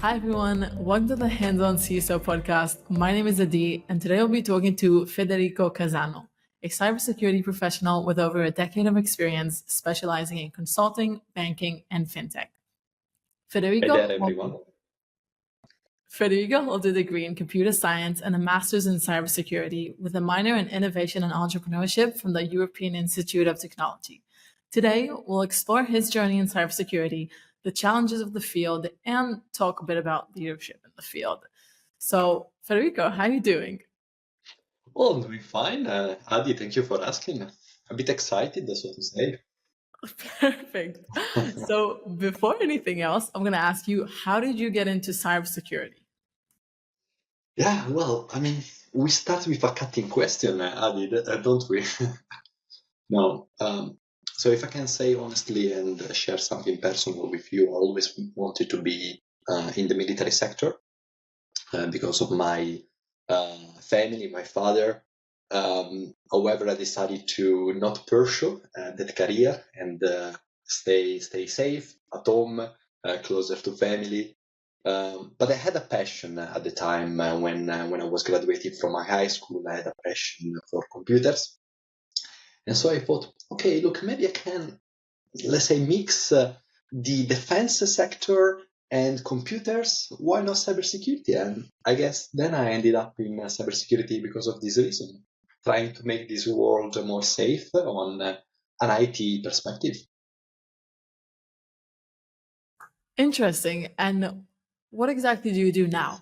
Hi everyone, welcome to the Hands-On CISO podcast. My name is Adi, and today I'll be talking to Federico Casano, a cybersecurity professional with over a decade of experience specializing in consulting, banking, and fintech. Hey there, everyone. Federico holds a degree in computer science and a master's in cybersecurity with a minor in innovation and entrepreneurship from the European Institute of Technology. Today, we'll explore his journey in cybersecurity, the challenges of the field, and talk a bit about leadership in the field. So, Federico, how are you doing? Well, I'm doing fine. Adi, thank you for asking. A bit excited, so to say. Perfect. So, before anything else, I'm going to ask you, how did you get into cybersecurity? Yeah, well, we start with a cutting question, Adi, don't we? No. So if I can say honestly and share something personal with you, I always wanted to be in the military sector because of my family, my father. However, I decided to not pursue that career and stay safe at home, closer to family. But I had a passion at the time when I was graduating from my high school. I had a passion for computers, and so I thought, okay, look, maybe I can, let's say, mix the defense sector and computers. Why not cybersecurity? And I guess then I ended up in cybersecurity because of this reason, trying to make this world more safe on an IT perspective. Interesting. And what exactly do you do now?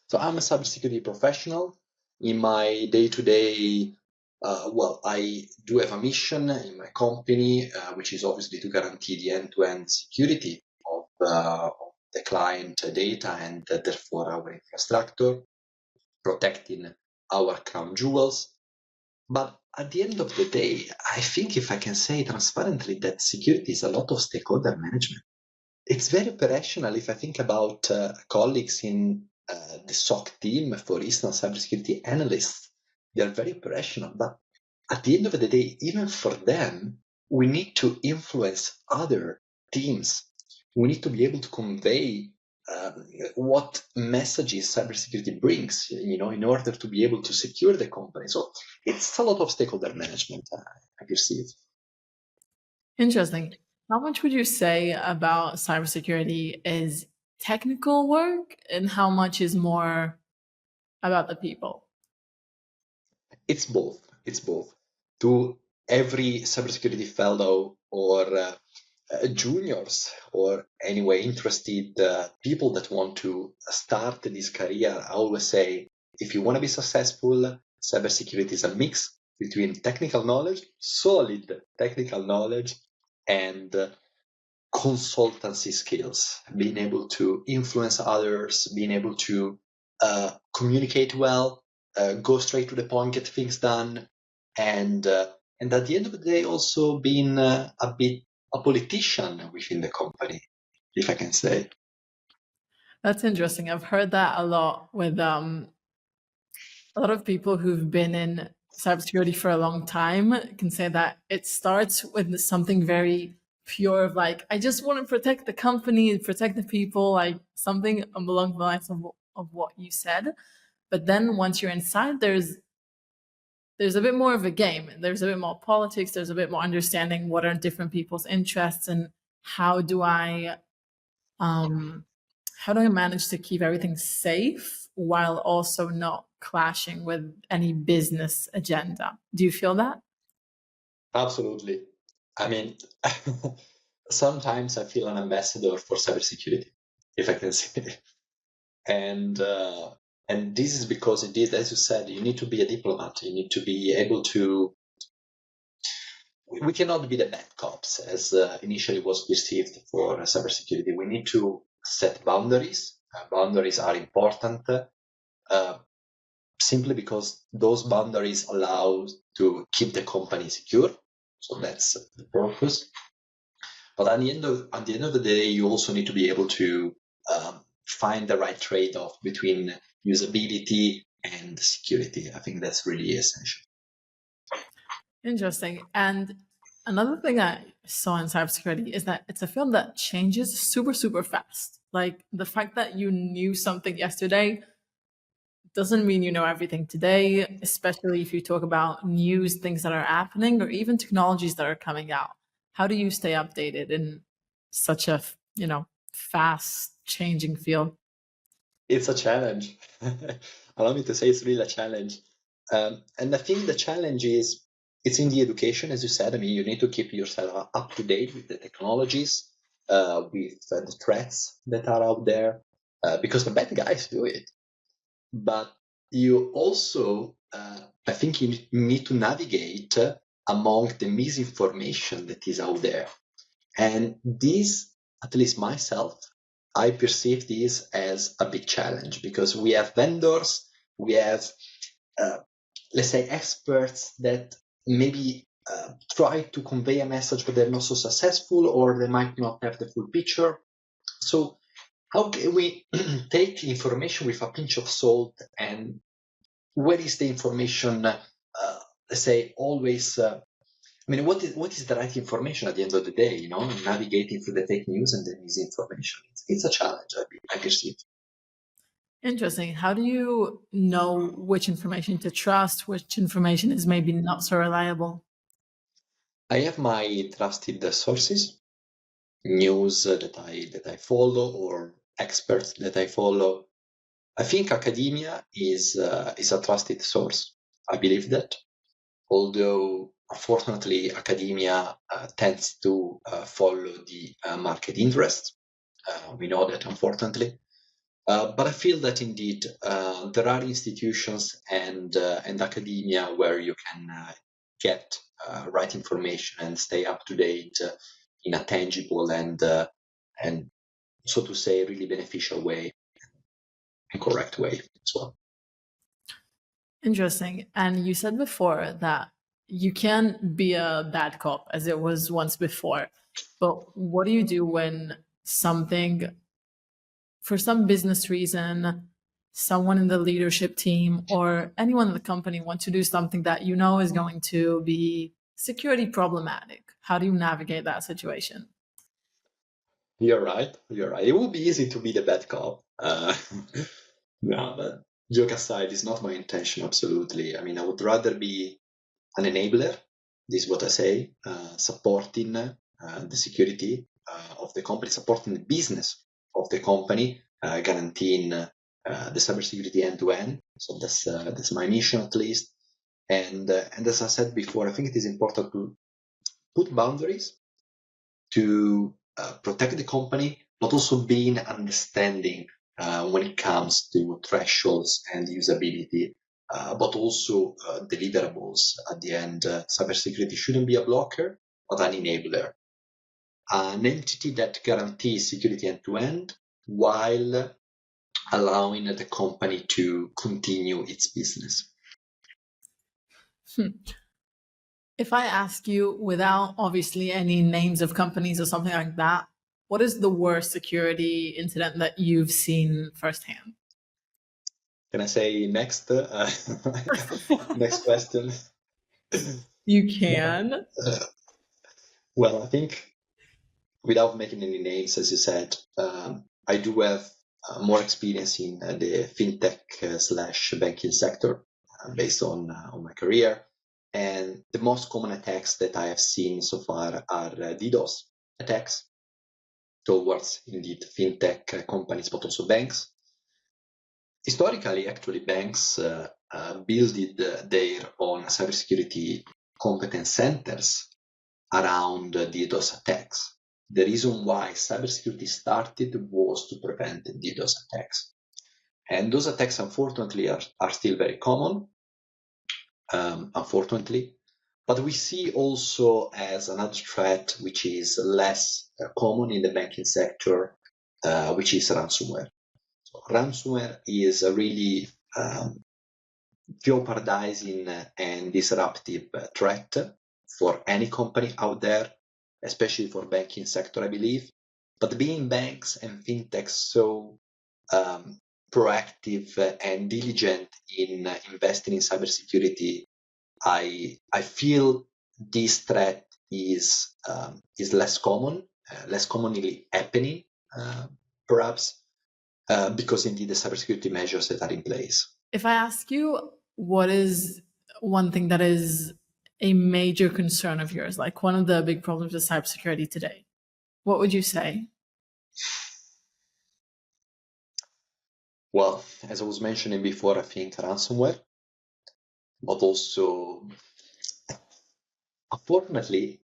So I'm a cybersecurity professional. In my day-to-day, I do have a mission in my company, which is obviously to guarantee the end-to-end security of the client data and therefore our infrastructure, protecting our crown jewels. But at the end of the day, I think if I can say transparently that security is a lot of stakeholder management. It's very operational. If I think about colleagues in the SOC team, for instance, cybersecurity analysts, they are very operational. But at the end of the day, even for them, we need to influence other teams. We need to be able to convey what messages cybersecurity brings, in order to be able to secure the company. So it's a lot of stakeholder management, I perceive. Interesting. How much would you say about cybersecurity is technical work and how much is more about the people? It's both. It's both. To every cybersecurity fellow or juniors or anyway interested people that want to start this career, I always say, if you want to be successful, cybersecurity is a mix between technical knowledge, solid technical knowledge, and consultancy skills, being able to influence others, being able to communicate well, go straight to the point, get things done, and at the end of the day, also being a bit a politician within the company, if I can say. That's interesting. I've heard that a lot with a lot of people who've been in cybersecurity for a long time can say that it starts with something very pure of like, I just want to protect the company, protect the people, like something along the lines of what you said. But then once you're inside, there's a bit more of a game. There's a bit more politics. There's a bit more understanding what are different people's interests and how do I um, how do I manage to keep everything safe while also not clashing with any business agenda? Do you feel that? Absolutely. I mean, sometimes I feel an ambassador for cybersecurity, if I can say it. And this is because indeed, as you said, you need to be a diplomat. You need to be able to. We cannot be the bad cops, as initially was perceived for cybersecurity. We need to set boundaries. Boundaries are important, simply because those boundaries allow to keep the company secure. So that's the purpose. But at the end of the day, you also need to be able to find the right trade-off between usability and security. I think that's really essential. Interesting. And another thing that saw in cybersecurity is that it's a field that changes super, super fast. Like the fact that you knew something yesterday doesn't mean you know everything today, especially if you talk about news, things that are happening, or even technologies that are coming out. How do you stay updated in such a, fast changing field? It's a challenge. Allow me to say it's really a challenge. And I think the challenge is it's in the education, as you said. I mean, you need to keep yourself up to date with the technologies, with the threats that are out there, because the bad guys do it. But you also, I think you need to navigate among the misinformation that is out there. And this, at least myself, I perceive this as a big challenge because we have vendors, we have, let's say, experts that maybe try to convey a message, but they're not so successful, or they might not have the full picture. So how can we take information with a pinch of salt, and where is the information, let's say, always I mean, what is the right information at the end of the day? Navigating through the fake news and the misinformation. It's a challenge. I perceive. Interesting. How do you know which information to trust, which information is maybe not so reliable? I have my trusted sources, news that I follow, or experts that I follow. I think academia is a trusted source. I believe that, although unfortunately academia tends to follow the market interest. We know that, unfortunately. But I feel that indeed there are institutions and academia where you can get right information and stay up to date in a tangible and so to say really beneficial way and correct way as well. Interesting. And you said before that you can be a bad cop as it was once before. But what do you do when something, for some business reason, someone in the leadership team or anyone in the company wants to do something that you know is going to be security problematic? How do you navigate that situation? You're right. You're right. It would be easy to be the bad cop. No, but joke aside, it's not my intention. Absolutely. I mean, I would rather be an enabler. This is what I say, supporting the security of the company, supporting the business of the company, guaranteeing the cybersecurity end to end. So that's my mission at least. And as I said before, I think it is important to put boundaries to protect the company, but also being understanding when it comes to thresholds and usability, but also deliverables at the end. Cybersecurity shouldn't be a blocker, but an enabler, an entity that guarantees security end to end while allowing the company to continue its business. Hmm. If I ask you, without obviously any names of companies or something like that, what is the worst security incident that you've seen firsthand? Can I say next? Next question. You Yeah. can. Well, I think without making any names, as you said, I do have more experience in the fintech slash banking sector based on my career. And the most common attacks that I have seen so far are DDoS attacks towards indeed fintech companies, but also banks. Historically, actually, banks built their own cybersecurity competence centers around DDoS attacks. The reason why cybersecurity started was to prevent DDoS attacks. And those attacks, unfortunately, are still very common, unfortunately. But we see also as another threat, which is less common in the banking sector, which is ransomware. So ransomware is a really jeopardizing and disruptive threat for any company out there, especially for banking sector, I believe. But being banks and fintechs so proactive and diligent in investing in cybersecurity, I feel this threat is less common, less commonly happening, perhaps, because indeed the cybersecurity measures that are in place. If I ask you, what is one thing that is a major concern of yours, like one of the big problems with cybersecurity today, what would you say? Well, as I was mentioning before, I think ransomware, but also, unfortunately,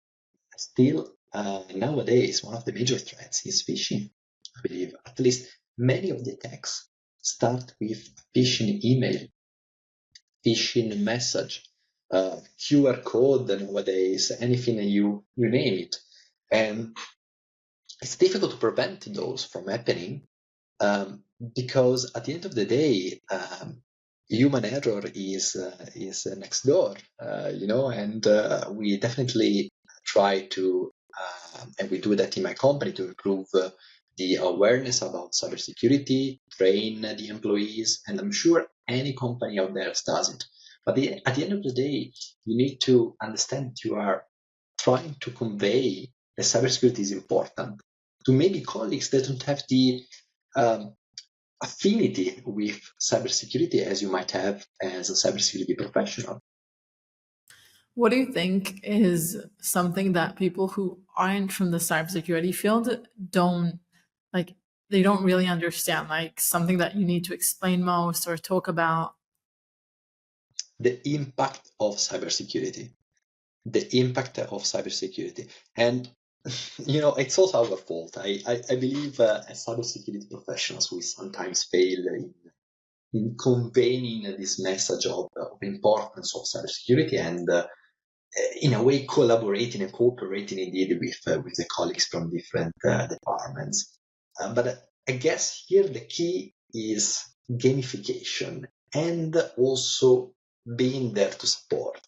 still nowadays, one of the major threats is phishing. I believe at least many of the attacks start with phishing email, phishing message, QR code nowadays, anything you name it. And it's difficult to prevent those from happening, because at the end of the day, human error is next door, and we definitely try to, and we do that in my company to improve the awareness about cybersecurity, train the employees, and I'm sure any company out there does it. But at the end of the day, you need to understand that you are trying to convey that cybersecurity is important to maybe colleagues that don't have the um, affinity with cybersecurity as you might have as a cybersecurity professional. What do you think is something that people who aren't from the cybersecurity field don't like? They don't really understand, like something that you need to explain most or talk about. The impact of cybersecurity. The impact of cybersecurity. And, it's also our fault. I believe as cybersecurity professionals, we sometimes fail in conveying this message of importance of cybersecurity and in a way collaborating and cooperating indeed with the colleagues from different departments. But I guess here the key is gamification and also being there to support.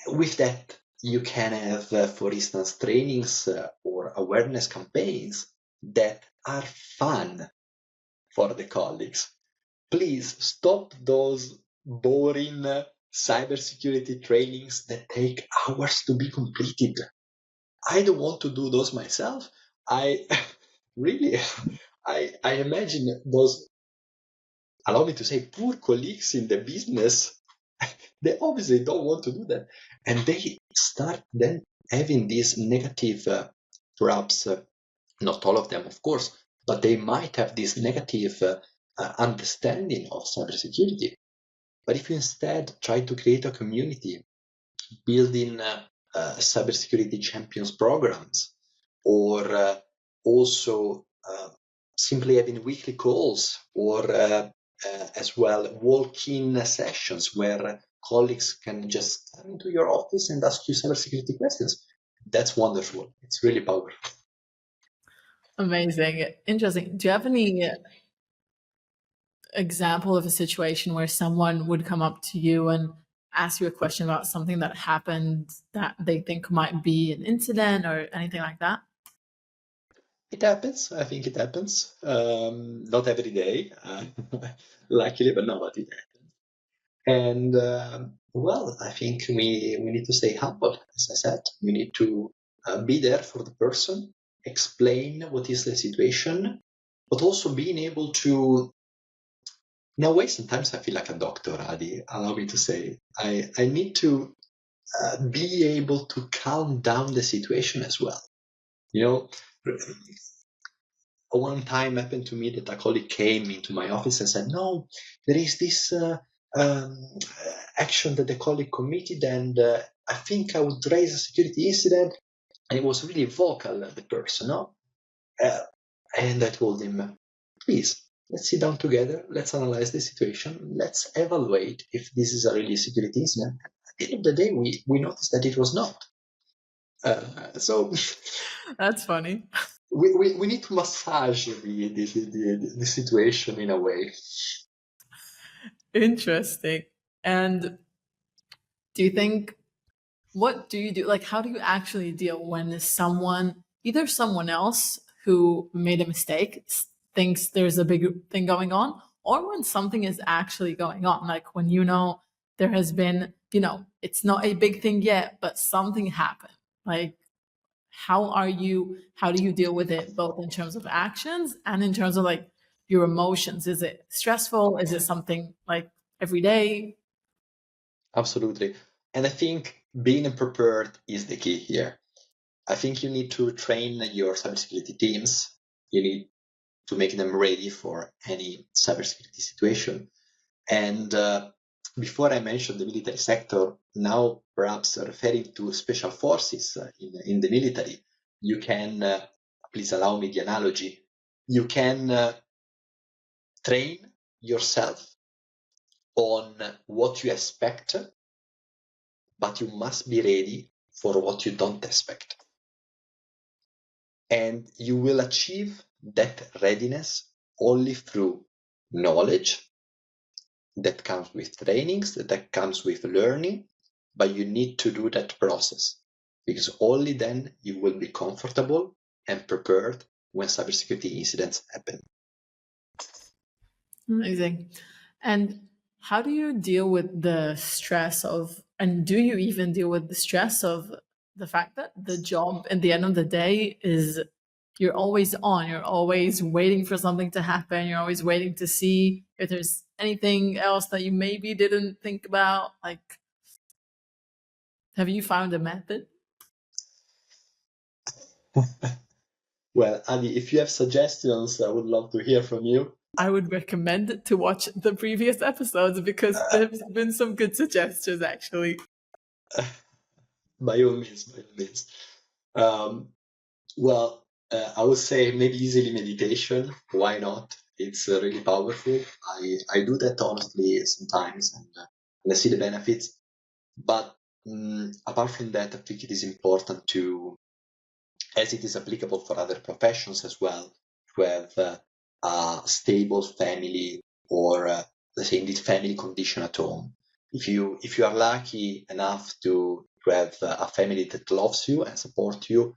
With that, you can have, for instance, trainings or awareness campaigns that are fun for the colleagues. Please stop those boring cybersecurity trainings that take hours to be completed. I don't want to do those myself. I really, I imagine those, allow me to say, poor colleagues in the business. They obviously don't want to do that. And they start then having this negative, perhaps not all of them, of course, but they might have this negative understanding of cybersecurity. But if you instead try to create a community, building cybersecurity champions programs, or also simply having weekly calls, or as well walk-in sessions where colleagues can just come into your office and ask you cybersecurity questions. That's wonderful. It's really powerful. Amazing. Interesting. Do you have any example of a situation where someone would come up to you and ask you a question about something that happened that they think might be an incident or anything like that? It happens. I think it happens. Not every day, luckily, but no, but it happens. And well, I think we need to stay humble. As I said, we need to be there for the person, explain what is the situation, but also being able to. In a way, sometimes I feel like a doctor, Adi. Allow me to say, I need to be able to calm down the situation as well. You know, one time happened to me that a colleague came into my office and said, "No, there is this action that the colleague committed, and I think I would raise a security incident." And it was really vocal, the person, no? And I told him, "Please, let's sit down together. Let's analyze the situation. Let's evaluate if this is a really security incident." At the end of the day, we noticed that it was not. So That's funny. we need to massage the situation in a way. Interesting. And do you think, what do you do? Like, how do you actually deal when someone, either someone else who made a mistake thinks there's a big thing going on, or when something is actually going on? Like when there has been it's not a big thing yet, but something happened. Like, how do you deal with it, both in terms of actions and in terms of like your emotions? Is it stressful? Is it something like every day? Absolutely. And I think being prepared is the key here. I think you need to train your cybersecurity teams. You need to make them ready for any cybersecurity situation. And before I mentioned the military sector, now perhaps referring to special forces in the military, you can, please allow me the analogy, you can train yourself on what you expect, but you must be ready for what you don't expect. And you will achieve that readiness only through knowledge that comes with trainings, that comes with learning, but you need to do that process because only then you will be comfortable and prepared when cybersecurity incidents happen. Amazing. And how do you deal with the stress of, and do you even deal with the stress of the fact that the job at the end of the day is you're always on, you're always waiting for something to happen, you're always waiting to see if there's anything else that you maybe didn't think about? Like, have you found a method? Well, Adi, if you have suggestions, I would love to hear from you. I would recommend to watch the previous episodes because there's been some good suggestions actually. By all means, by all means. Um, well, I would say maybe easily meditation. Why not? It's really powerful. I do that honestly sometimes, and I see the benefits. But apart from that, I think it is important to, as it is applicable for other professions as well, to have a stable family or let's say indeed family condition at home. If you are lucky enough to have a family that loves you and supports you,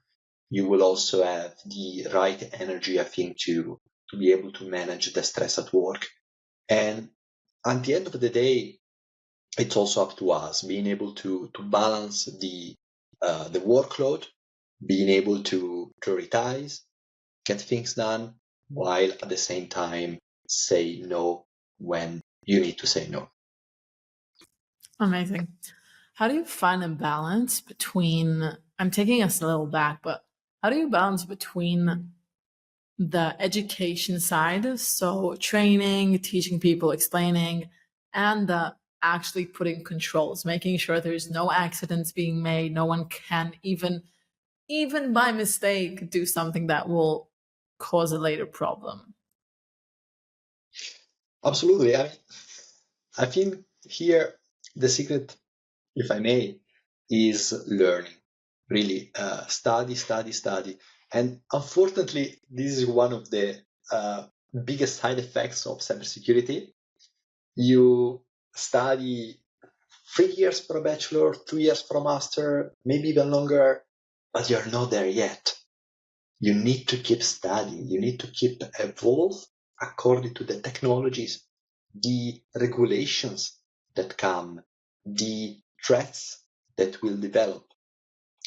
you will also have the right energy, I think, to be able to manage the stress at work. And at the end of the day, it's also up to us being able to balance the workload, being able to prioritize, get things done, while at the same time say no when you need to say no. Amazing. How do you find a balance between, I'm taking us a little back, but how do you balance between the education side, so training, teaching people, explaining, and the actually putting controls, making sure there's no accidents being made, no one can even by mistake do something that will cause a later problem? Absolutely. I think here the secret, if I may, is learning. Really, study, study, study. And unfortunately, this is one of the biggest side effects of cybersecurity. You study 3 years for a bachelor, 2 years for a master, maybe even longer, but you're not there yet. You need to keep studying. You need to keep evolve according to the technologies, the regulations that come, the threats that will develop.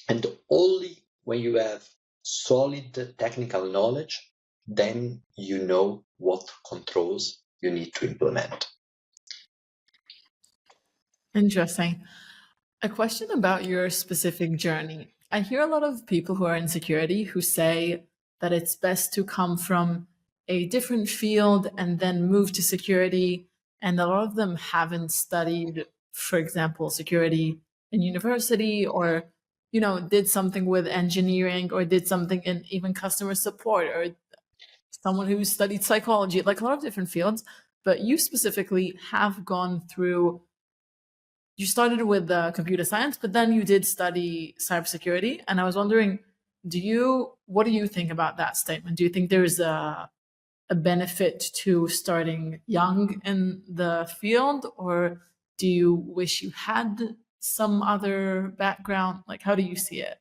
And only when you have solid technical knowledge, then you know what controls you need to implement. Interesting. A question about your specific journey. I hear a lot of people who are in security who say that it's best to come from a different field and then move to security. And a lot of them haven't studied, for example, security in university, or, did something with engineering, or did something in even customer support, or someone who studied psychology, like a lot of different fields. But you specifically have gone through, you started with computer science, but then you did study cybersecurity. And I was wondering, what do you think about that statement? Do you think there's a benefit to starting young in the field, or do you wish you had some other background? Like, how do you see it?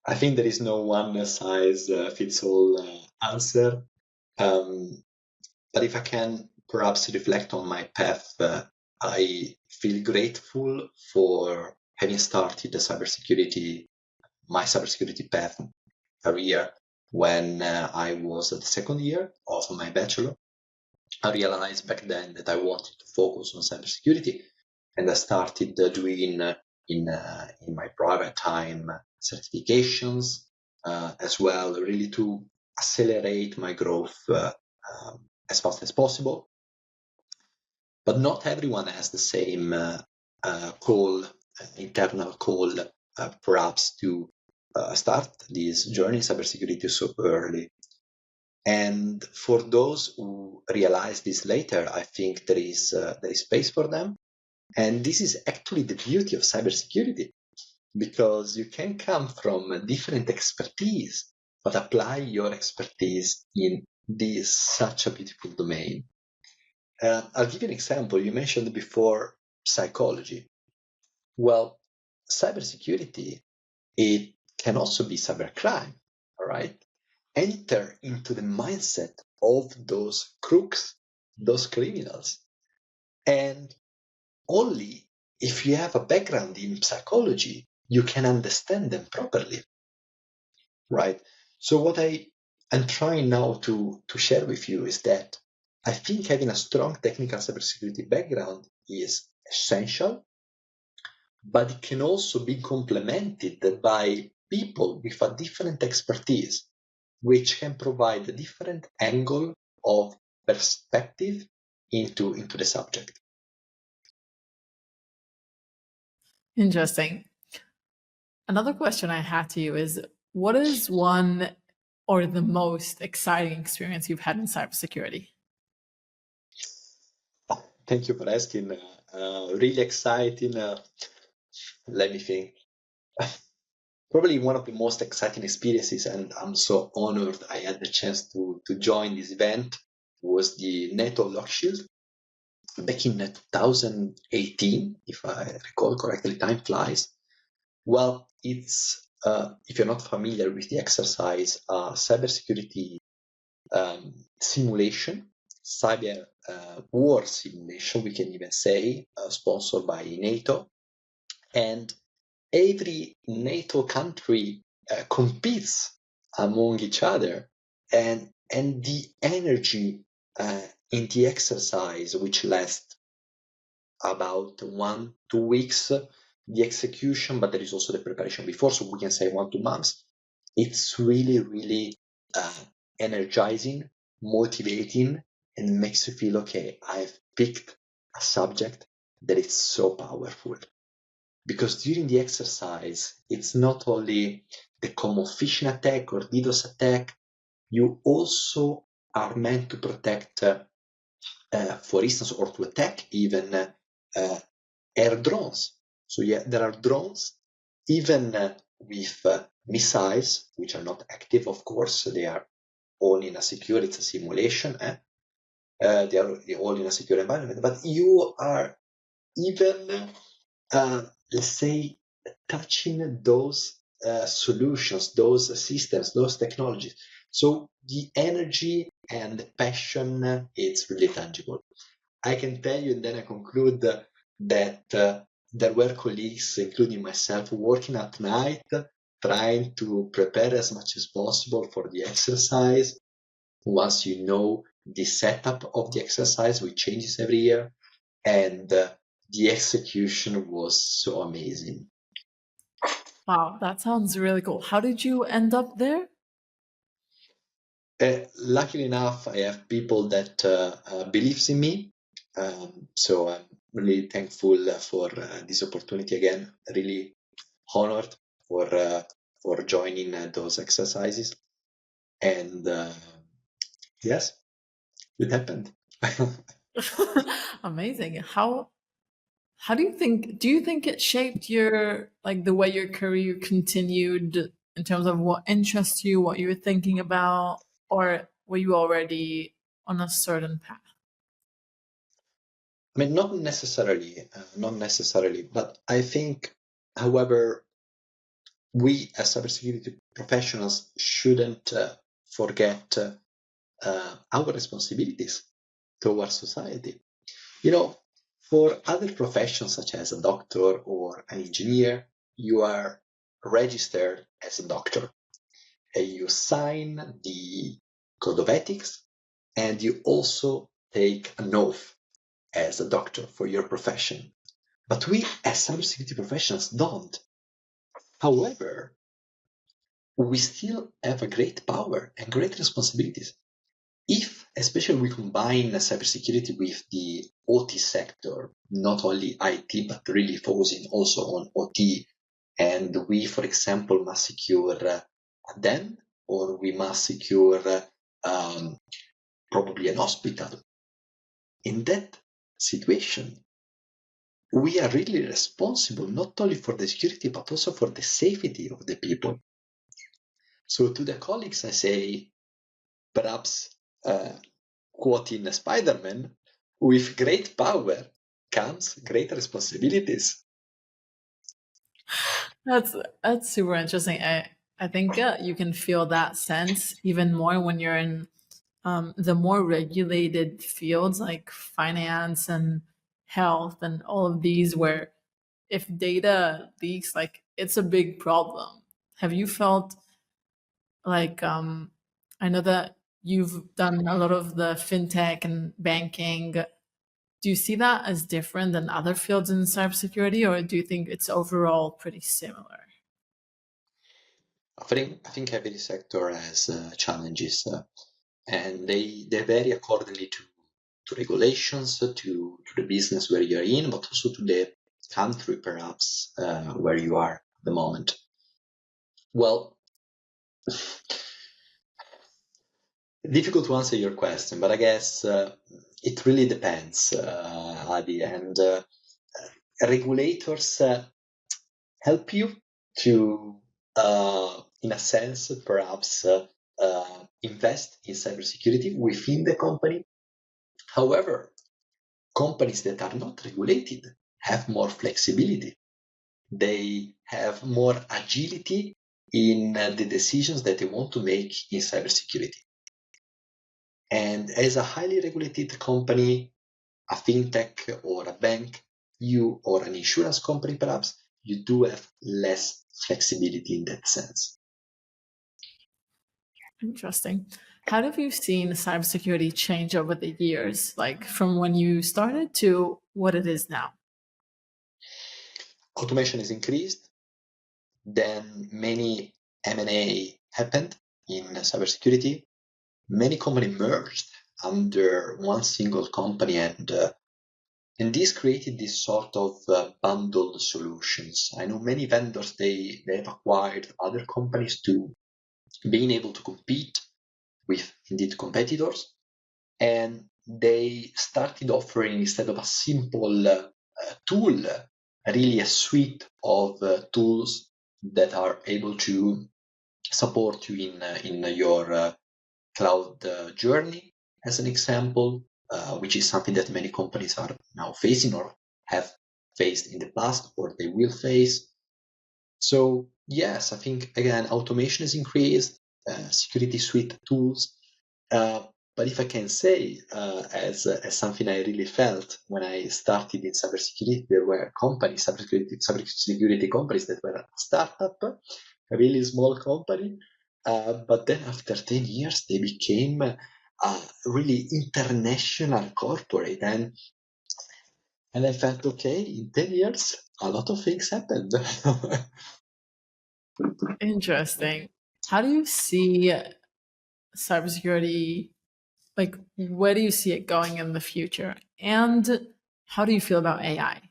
I think there is no one size fits all answer. Um, but if I can perhaps reflect on my path, I feel grateful for having started my cybersecurity path career when I was at the second year of my bachelor. I realized back then that I wanted to focus on cybersecurity, and I started doing in my private time certifications as well, really to accelerate my growth as fast as possible. But not everyone has the same internal call, perhaps to start this journey in cybersecurity so early. And for those who realize this later, I think there is space for them. And this is actually the beauty of cybersecurity, because you can come from different expertise, but apply your expertise in this such a beautiful domain. I'll give you an example. You mentioned before psychology. Well, cybersecurity, it can also be cybercrime, all right? Enter into the mindset of those crooks, those criminals. And only if you have a background in psychology, you can understand them properly, right? So what I'm trying now to share with you is that I think having a strong technical cybersecurity background is essential, but it can also be complemented by people with a different expertise, which can provide a different angle of perspective into the subject. Interesting. Another question I had to you is, what is one or the most exciting experience you've had in cybersecurity? Thank you for asking. Really exciting. Let me think. Probably one of the most exciting experiences, and I'm so honored I had the chance to join this event, was the NATO Lock Shield back in 2018, if I recall correctly. Time flies. Well, it's if you're not familiar with the exercise, cybersecurity simulation, cyber war simulation, we can even say, sponsored by NATO. And every NATO country competes among each other, and the energy in the exercise, which lasts about 1-2 weeks, the execution, but there is also the preparation before, so we can say 1-2 months. It's really, really energizing, motivating, and makes you feel, okay, I've picked a subject that is so powerful. Because during the exercise, it's not only the common phishing attack or DDoS attack, you also are meant to protect, for instance, or to attack even air drones. So yeah, there are drones, even with missiles, which are not active, of course, they are all in a secure, it's a simulation, they are all in a secure environment, but you are even, let's say, touching those solutions, those systems, those technologies. So the energy and the passion, it's really tangible. I can tell you, and then I conclude that there were colleagues, including myself, working at night, trying to prepare as much as possible for the exercise. Once you know the setup of the exercise, which changes every year, and the execution was so amazing. Wow, that sounds really cool. How did you end up there? Luckily enough, I have people that believes in me, so I'm really thankful for this opportunity again. Really honored for joining those exercises, and yes, it happened. Amazing. How do you think it shaped your, like, the way your career continued in terms of what interests you, what you were thinking about, or were you already on a certain path? I mean, not necessarily, but I think, however, we as cybersecurity professionals shouldn't forget our responsibilities. towards society. For other professions such as a doctor or an engineer, you are registered as a doctor. You sign the code of ethics, and you also take an oath as a doctor for your profession. But we as cybersecurity professionals don't. However, we still have a great power and great responsibilities. If, especially, we combine cybersecurity with the OT sector, not only IT, but really focusing also on OT, and we, for example, must secure a dam, or we must secure probably an hospital. In that situation, we are really responsible not only for the security, but also for the safety of the people. So to the colleagues, I say, perhaps quoting Spider-Man, with great power comes great responsibilities. That's super interesting. I think you can feel that sense even more when you're in the more regulated fields like finance and health and all of these, where if data leaks, like it's a big problem. Have you felt like I know that you've done a lot of the fintech and banking. Do you see that as different than other fields in cybersecurity, or do you think it's overall pretty similar? I think every sector has challenges, and they vary accordingly to regulations, to the business where you're in, but also to the country, perhaps, where you are at the moment. Well, difficult to answer your question, but I guess it really depends, Adi. And regulators help you to, in a sense, perhaps invest in cybersecurity within the company. However, companies that are not regulated have more flexibility. They have more agility in the decisions that they want to make in cybersecurity. And as a highly regulated company, a fintech or a bank, you or an insurance company perhaps, you do have less flexibility in that sense. Interesting. How have you seen cybersecurity change over the years, like from when you started to what it is now? Automation is increased, then many M&A happened in cybersecurity. Many companies merged under one single company, and this created this sort of bundled solutions. I know many vendors, they've acquired other companies to being able to compete with indeed competitors, and they started offering, instead of a simple tool, really a suite of tools that are able to support you in your cloud journey, as an example, which is something that many companies are now facing or have faced in the past or they will face. So yes, I think again automation has increased, security suite tools. Uh, but if I can say, as something I really felt when I started in cybersecurity, there were companies, cybersecurity companies that were a startup, a really small company. But then after 10 years, they became a really international corporate. And I felt, okay, in 10 years, a lot of things happened. Interesting. How do you see cybersecurity? Like, where do you see it going in the future? And how do you feel about AI?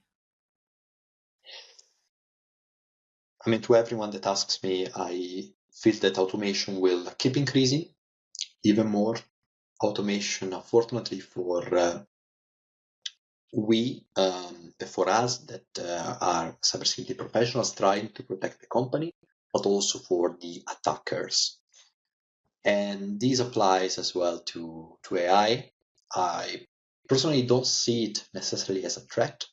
I mean, to everyone that asks me, I feel that automation will keep increasing even more. Automation, unfortunately, for us that are cybersecurity professionals trying to protect the company, but also for the attackers. And this applies as well to AI. I personally don't see it necessarily as a threat.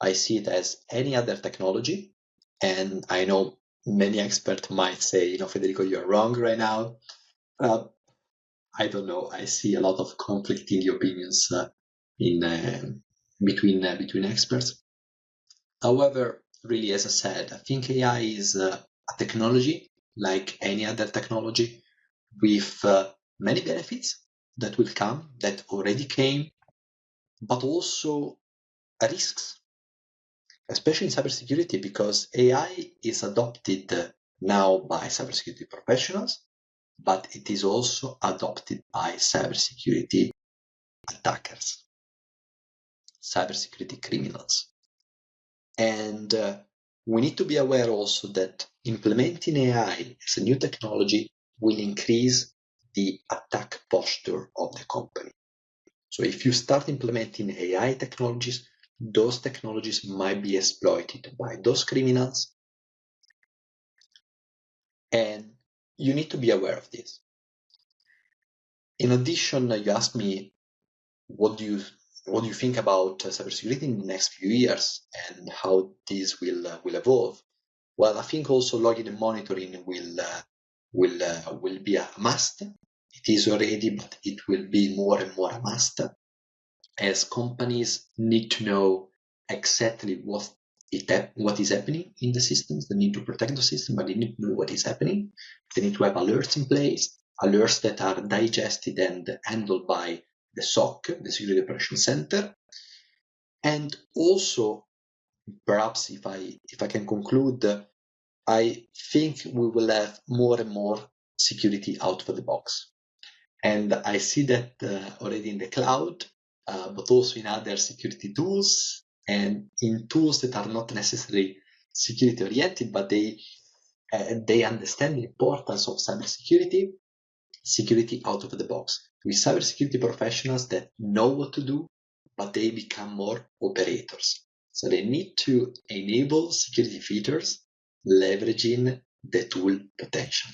I see it as any other technology. And I know many experts might say, Federico, you're wrong right now. Uh, I don't know. I see a lot of conflicting opinions in between experts. However, really, as I said, I think AI is a technology like any other technology with many benefits that will come, that already came, but also risks, especially in cybersecurity, because AI is adopted now by cybersecurity professionals, but it is also adopted by cybersecurity attackers, cybersecurity criminals. And we need to be aware also that implementing AI as a new technology will increase the attack posture of the company. So if you start implementing AI technologies, those technologies might be exploited by those criminals. And you need to be aware of this. In addition, you asked me, what do you think about cybersecurity in the next few years and how this will evolve? Well, I think also logging and monitoring will be a must. It is already, but it will be more and more a must, as companies need to know exactly what is happening in the systems. They need to protect the system, but they need to know what is happening. They need to have alerts in place, alerts that are digested and handled by the SOC, the Security Operations Center. And also, perhaps if I can conclude, I think we will have more and more security out of the box. And I see that already in the cloud, but also in other security tools and in tools that are not necessarily security oriented, but they understand the importance of cybersecurity, security out of the box. With cybersecurity professionals that know what to do, but they become more operators. So they need to enable security features, leveraging the tool potential.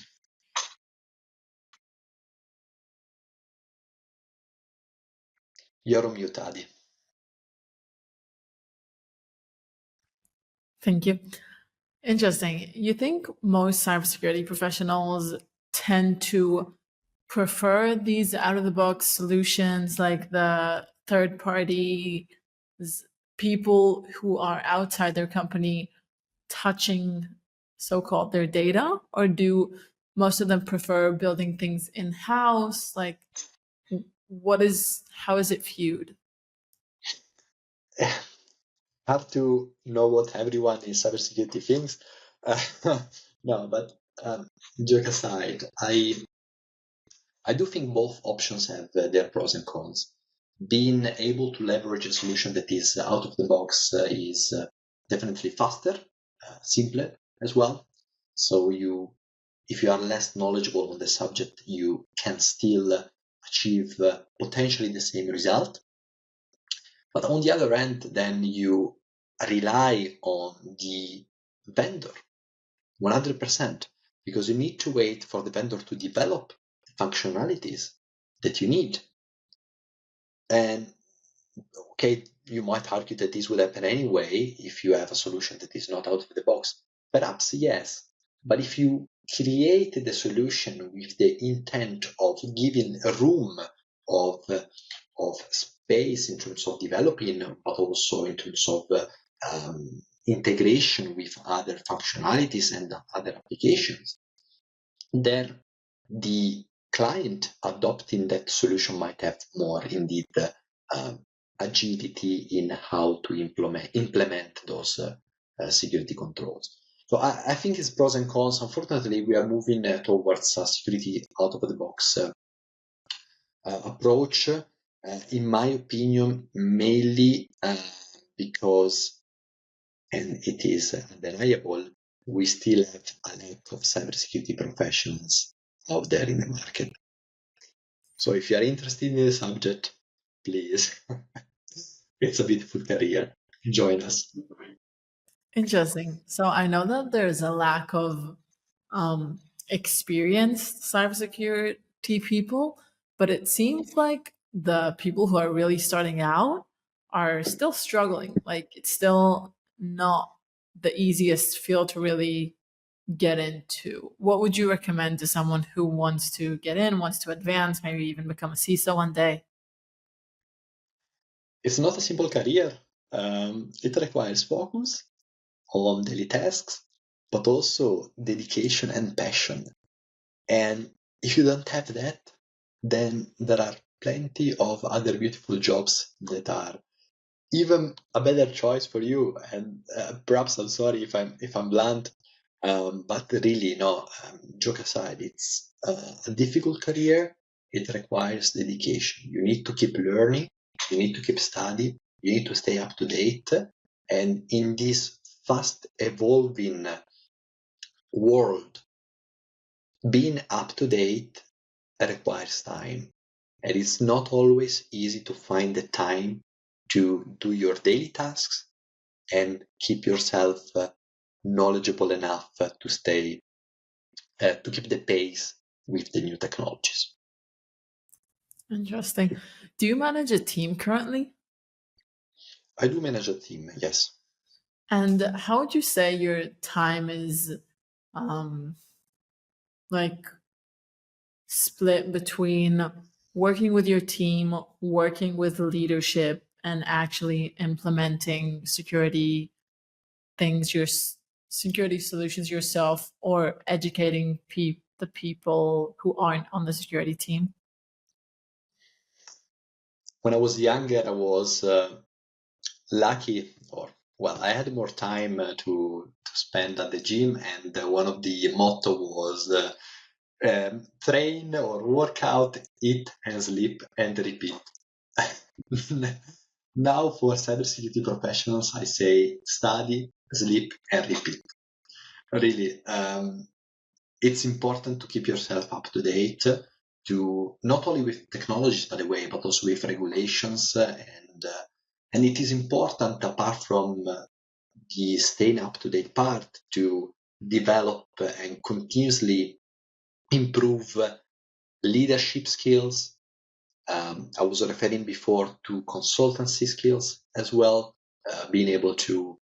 You're on mute, Adi. Thank you. Interesting. You think most cybersecurity professionals tend to prefer these out of the box solutions, like the third party people who are outside their company touching so-called their data, or do most of them prefer building things in-house? Like, how is it viewed? Have to know what everyone in cybersecurity thinks. No, but joke aside, I do think both options have their pros and cons. Being able to leverage a solution that is out of the box is definitely faster, simpler as well. So if you are less knowledgeable on the subject, you can still achieve potentially the same result. But on the other hand, then you rely on the vendor 100%, because you need to wait for the vendor to develop functionalities that you need. And okay, you might argue that this will happen anyway if you have a solution that is not out of the box. Perhaps yes, but if you create the solution with the intent of giving a room of space in terms of developing, but also in terms of integration with other functionalities and other applications, then the client adopting that solution might have more indeed agility in how to implement those security controls. So I think it's pros and cons. Unfortunately, we are moving towards a security out of the box approach, in my opinion, mainly because, and it is undeniable, we still have a lack of cybersecurity professionals out there in the market. So if you are interested in the subject, please, it's a beautiful career. Join us. Interesting. So I know that there's a lack of experienced cybersecurity people, but it seems like the people who are really starting out are still struggling. Like, it's still not the easiest field to really get into? What would you recommend to someone who wants to get in, wants to advance, maybe even become a CISO one day? It's not a simple career. It requires focus on daily tasks, but also dedication and passion. And if you don't have that, then there are plenty of other beautiful jobs that are even a better choice for you. And perhaps I'm sorry if I'm blunt, but really, no. Joke aside, it's a difficult career. It requires dedication. You need to keep learning. You need to keep studying. You need to stay up to date. And in this fast evolving world, being up to date requires time. And it's not always easy to find the time to do your daily tasks and keep yourself knowledgeable enough to stay, to keep the pace with the new technologies. Interesting. Do you manage a team currently? I do manage a team, yes. And how would you say your time is um, like split between working with your team, working with leadership, and actually implementing security things, security solutions yourself, or educating the people who aren't on the security team? When I was younger, I was lucky, or well, I had more time to spend at the gym, and one of the motto was train or work out, eat and sleep and repeat. Now, for cybersecurity professionals, I say study, sleep, and repeat. Really, it's important to keep yourself up to date, to not only with technologies, by the way, but also with regulations, and it is important, apart from the staying up to date part, to develop and continuously improve leadership skills. I was referring before to consultancy skills as well, being able to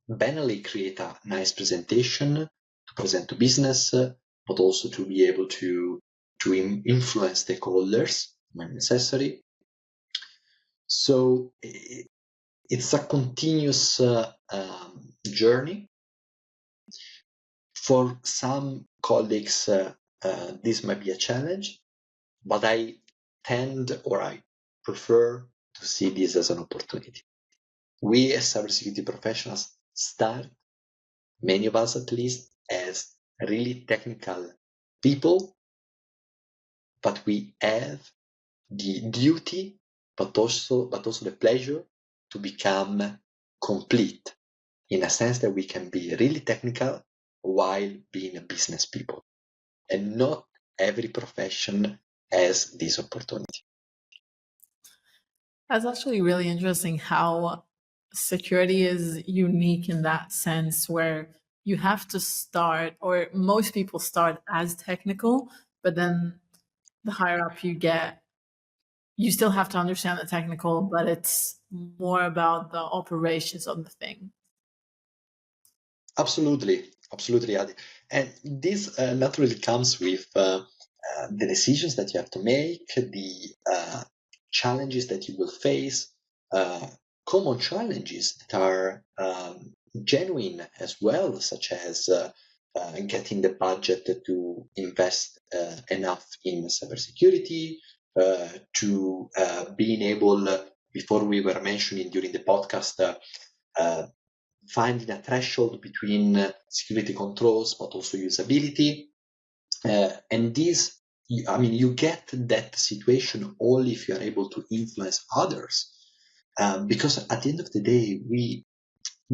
banally create a nice presentation to present to business, but also to be able to influence stakeholders when necessary. So it's a continuous journey. For some colleagues, this might be a challenge, but I prefer to see this as an opportunity. We as cybersecurity professionals start, many of us at least, as really technical people, but we have the duty, but also the pleasure to become complete, in a sense that we can be really technical while being a business people. And not every profession has this opportunity. That's actually really interesting how security is unique in that sense, where you have to start, or most people start as technical, but then the higher up you get, you still have to understand the technical, but it's more about the operations of the thing. Absolutely, Adi. And this naturally comes with the decisions that you have to make, the challenges that you will face, common challenges that are genuine as well, such as getting the budget to invest enough in cybersecurity, to being able, before we were mentioning during the podcast, finding a threshold between security controls but also usability. And this, you get that situation only if you are able to influence others. Because at the end of the day, we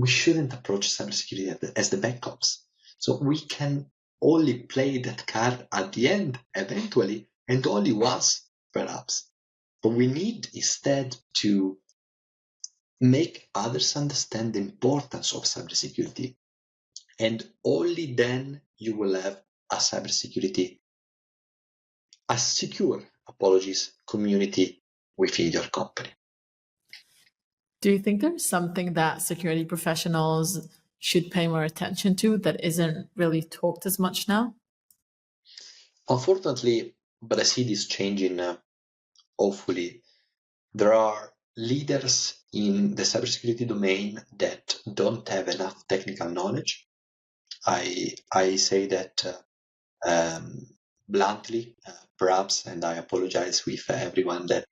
shouldn't approach cybersecurity as the backups. So we can only play that card at the end, eventually, and only once, perhaps. But we need instead to make others understand the importance of cybersecurity. And only then you will have a secure, community within your company. Do you think there's something that security professionals should pay more attention to that isn't really talked as much now? Unfortunately, but I see this changing, hopefully. There are leaders in the cybersecurity domain that don't have enough technical knowledge. I say that bluntly, perhaps, and I apologize with everyone that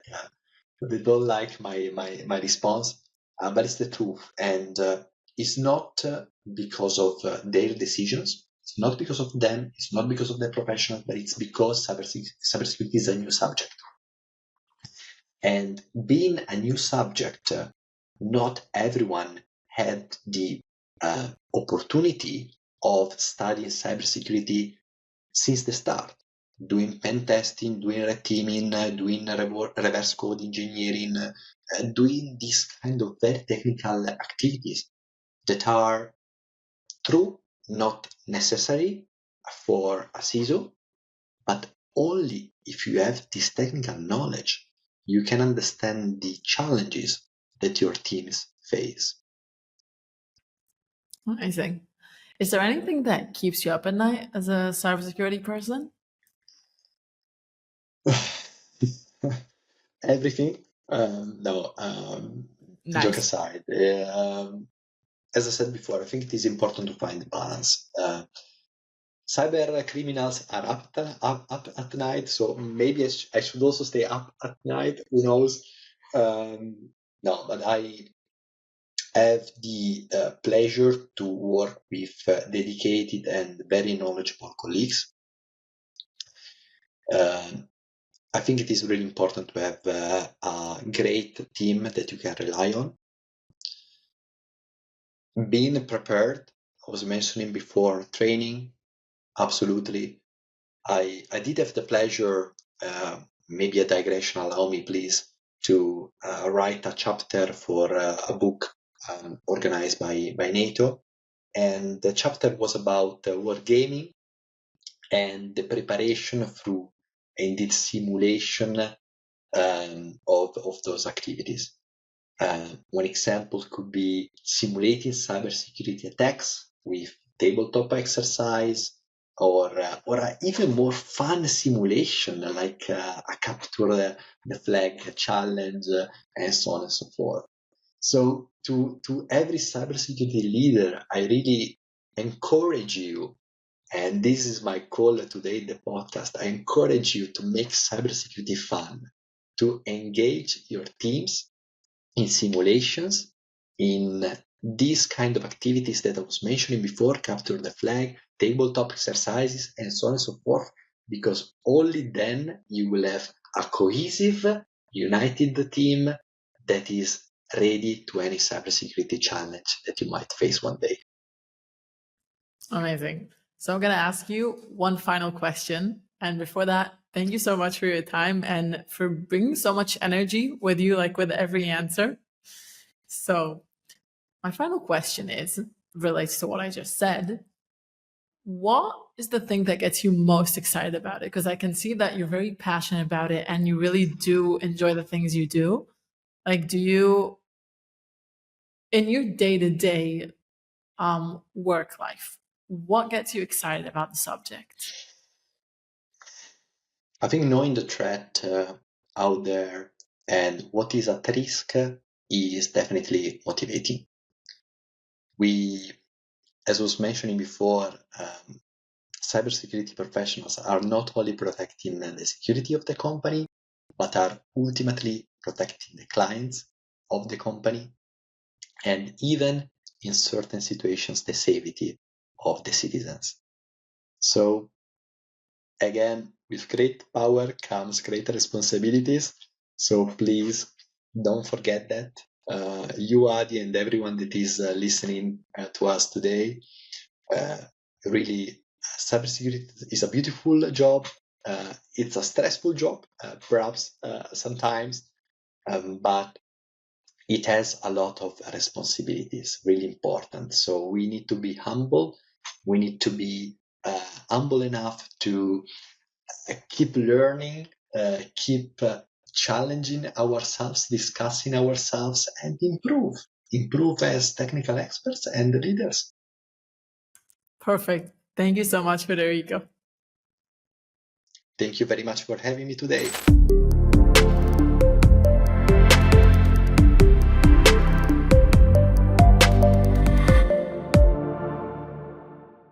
they don't like my response, but it's the truth, and it's not because of their decisions. It's not because of them. It's not because of their professional, but it's because cybersecurity is a new subject. And being a new subject, not everyone had the opportunity of studying cybersecurity since the start, doing pen testing, doing red teaming, doing reverse code engineering, doing these kind of very technical activities that are true, not necessary for a CISO, but only if you have this technical knowledge, you can understand the challenges that your teams face. Amazing. Is there anything that keeps you up at night as a cybersecurity person? Everything. No, joke Nice. aside. As I said before, I think it is important to find balance. Cyber criminals are up at night, so maybe I should also stay up at night. Who knows? No, but I have the pleasure to work with dedicated and very knowledgeable colleagues. I think it is really important to have a great team that you can rely on. Being prepared, I was mentioning before, training, absolutely. I did have the pleasure, maybe a digression, allow me please, to write a chapter for a book organized by NATO. And the chapter was about wargaming and the preparation through indeed simulation of those activities. One example could be simulating cybersecurity attacks with tabletop exercise, or an even more fun simulation like a capture the flag challenge, and so on and so forth. So to every cybersecurity leader, I really encourage you, and this is my call today in the podcast. I encourage you to make cybersecurity fun, to engage your teams in simulations, in these kind of activities that I was mentioning before, capture the flag, tabletop exercises, and so on and so forth, because only then you will have a cohesive, united team that is ready to any cybersecurity challenge that you might face one day. Amazing. So I'm going to ask you one final question. And before that, thank you so much for your time and for bringing so much energy with you, like with every answer. So my final question relates to what I just said. What is the thing that gets you most excited about it? Because I can see that you're very passionate about it and you really do enjoy the things you do. Like, do you, in your day-to-day work life, what gets you excited about the subject? I think knowing the threat out there and what is at risk is definitely motivating. We, as was mentioning before, cybersecurity professionals are not only protecting the security of the company, but are ultimately protecting the clients of the company, and even in certain situations, the safety of the citizens. So again, with great power comes great responsibilities. So please don't forget that. You, Adi, and everyone that is listening to us today, really, cybersecurity is a beautiful job. It's a stressful job, perhaps sometimes, but it has a lot of responsibilities, really important. So we need to be humble. We need to be humble enough to keep learning, keep challenging ourselves, discussing ourselves, and improve as technical experts and leaders. Perfect. Thank you so much, Federico. Thank you very much for having me today.